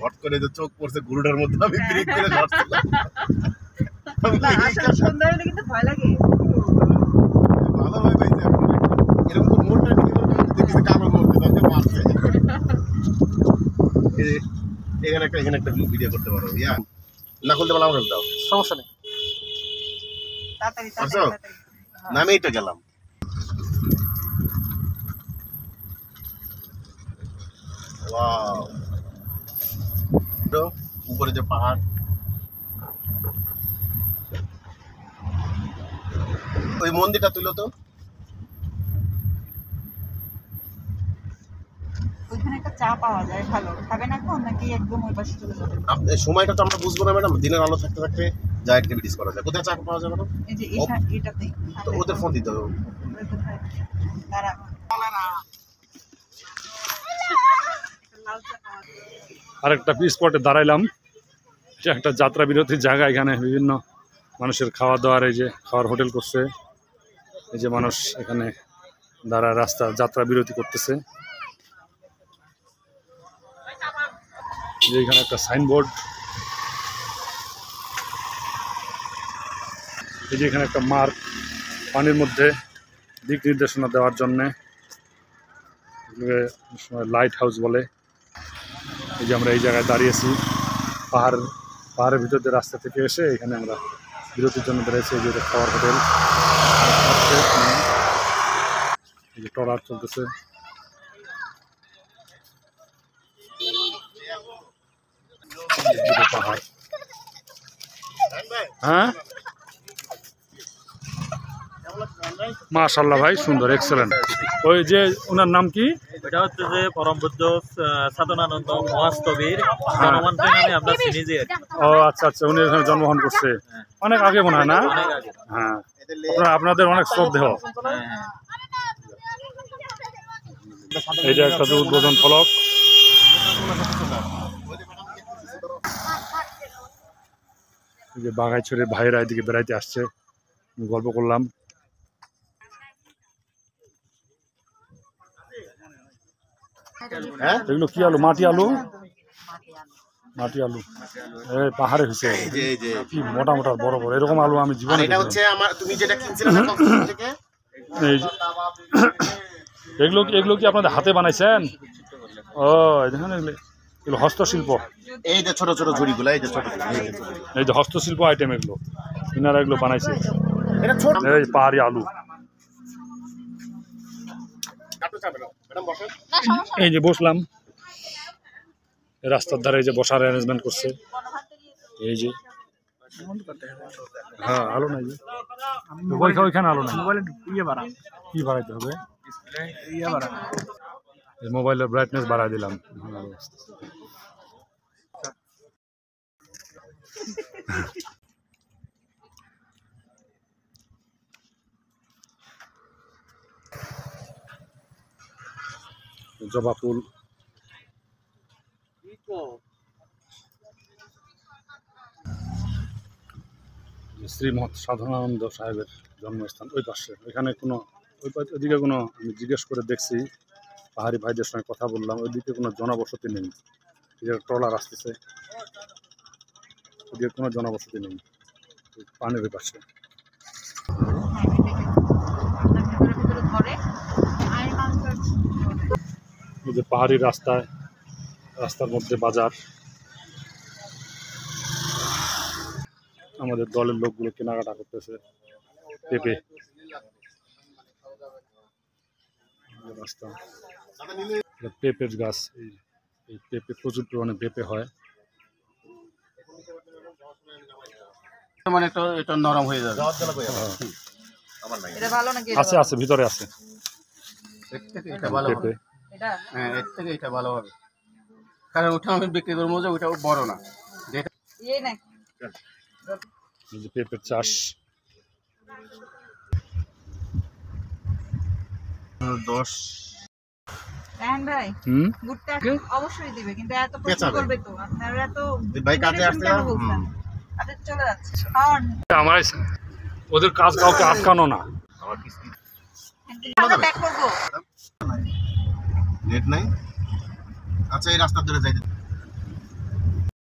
Hot করে যে চোখ পড়ছে গুরুটার মধ্যে আমি ব্রেক করে ধরছিলাম। আসলে সন্ধ্যা হলে কিন্তু ভয় লাগে। ভালো ভয় পাইছে এরকম তো মোড়টা নিয়ে দেখতেছি কালো করতে যাচ্ছে মারছে। এখানে একটা ভিডিও করতে পারো ইয়া না করতে পারলাম আমার দাও সমস্যা নেই। তাড়াতাড়ি নামেই তো গেলাম। ওয়াও উপরে যে পাহাড় ওই মন্দিরটা তুলো তো। ওইখানে একটা চা পাওয়া যায় ভালো, খাবেন এখন নাকি একদম ওই পাশে চলে যাবেন? সময়টা তো আমরা বুঝবো না ম্যাডাম, দিনের আলো থাকতে থাকতে যা অ্যাক্টিভিটিস করা যায়। কোথায় চা পাওয়া যাবে না? এই যে এটাতেই তো ওদের ফোন দিতে হবে। আরেকটা স্পটে দাঁড়াইলাম, এটা একটা যাত্রা বিরতির জায়গা। এখানে বিভিন্ন মানুষের খাওয়া দাওয়ার, এই যে খাওয়ার হোটেল করছে, এই যে মানুষ এখানে দাঁড়ায় রাস্তা যাত্রা বিরতি করতেছে। যে এখানে একটা সাইনবোর্ড, এই যে এখানে একটা মার্ক পানির মধ্যে দিক নির্দেশনা দেওয়ার জন্যে, লাইট হাউস বলে। এই যে আমরা এই জায়গায় দাঁড়িয়েছি, পাহাড়ের ভিতর দিয়ে রাস্তা থেকে এসে এখানে আমরা বিরতির জন্য দাঁড়িয়েছি। এই যে খাওয়ার হোটেল, এই যে ট্রলার চলতেছে। পাহাড়, হ্যাঁ মাশাআল্লাহ ভাই, সুন্দর, এক্সেলেন্ট। ওই যে ওনার নাম কি? এটা হচ্ছে যে পরম বুদ্ধ সাধনানন্দ মহাস্তবীর জন্মস্থান নামে আমরা চিনি যে। ও আচ্ছা আচ্ছা, উনি এখানে জন্মগ্রহণ করছে অনেক আগে মনে হয় না? হ্যাঁ, আপনাদের অনেক শ্রদ্ধেয়। এইটা একটা উদ্বোধন ফলক। এই যে বাঘাইছড়ির ভাইয়েরা এদিকে বেড়াইতে আসছে, গল্প করলাম। এগুলো কি আলু? মাটি আলু, মাটি আলু এই পাহাড়ে হয়েছে, কি মোটা মোটা বড় বড় এরকম আলু আমি জীবনে। এটা হচ্ছে আমার তুমি যেটা কিনছিলে না থেকে, এই এগুলো কি আপনাদের হাতে বানাইছেন? ও দেখেন, এগুলো হস্তশিল্প। এই যে ছোট ছোট ঝুড়িগুলো, এই যে ছোট এই যে হস্তশিল্প আইটেম, এগুলো ইনারা এগুলো বানাইছে। এটা ছোট এই পাহাড়ি আলু। এই যে বসলাম রাস্তার ধারে, এই যে বসার অ্যারেঞ্জমেন্ট করছে। এই যে হ্যাঁ আলো নাই, ওইখানে আলো নাই। কি বাড়াইতে হবে? মোবাইলের ব্রাইটনেস বাড়াই দিলাম। জবা ফুল, শ্রীমৎ সাধনানন্দ সাহেবের জন্মস্থান ওই পাশে। ওইখানে কোনো ওইদিকে কোনো, আমি জিজ্ঞেস করে দেখছি, পাহাড়ি ভাইদের সঙ্গে কথা বললাম, ওইদিকে কোনো জনবসতি নেই। ট্রলার আসতেছে, ওইদিকে কোনো জনবসতি নেই, পানির পাশে। এই যে পাহাড়ি রাস্তার মধ্যে বাজার। আমাদের দলের লোকগুলো কেনাকাটা করতেছে পেঁপে। রাস্তা, পেঁপের গাছ, এই পেঁপে প্রচুর পরিমাণে পেঁপে হয়। মানে এটা নরম হয়ে যাবে। এটা ভালো নাকি? আছে আছে, ভিতরে আছে এটা ভালো হবে। হ্যাঁ, এর থেকে এটা ভালো হবে, কারণ ওটা আমি বিক্রি করবো যে ওটা বড় না। এই যে পেঁপের চাষ। 10 ভাই গুড়টা অবশ্যই দিবে, কিন্তু এত প্রশ্ন করবে তো আপনারা, এত ভাই কাজে আসছে না, আপনি চলে যাচ্ছে। আমার ওদের কাজ কাউকে আটকানো না। ব্যাক করবো, নেট নাই। আচ্ছা, এই রাস্তা ধরে যাইতে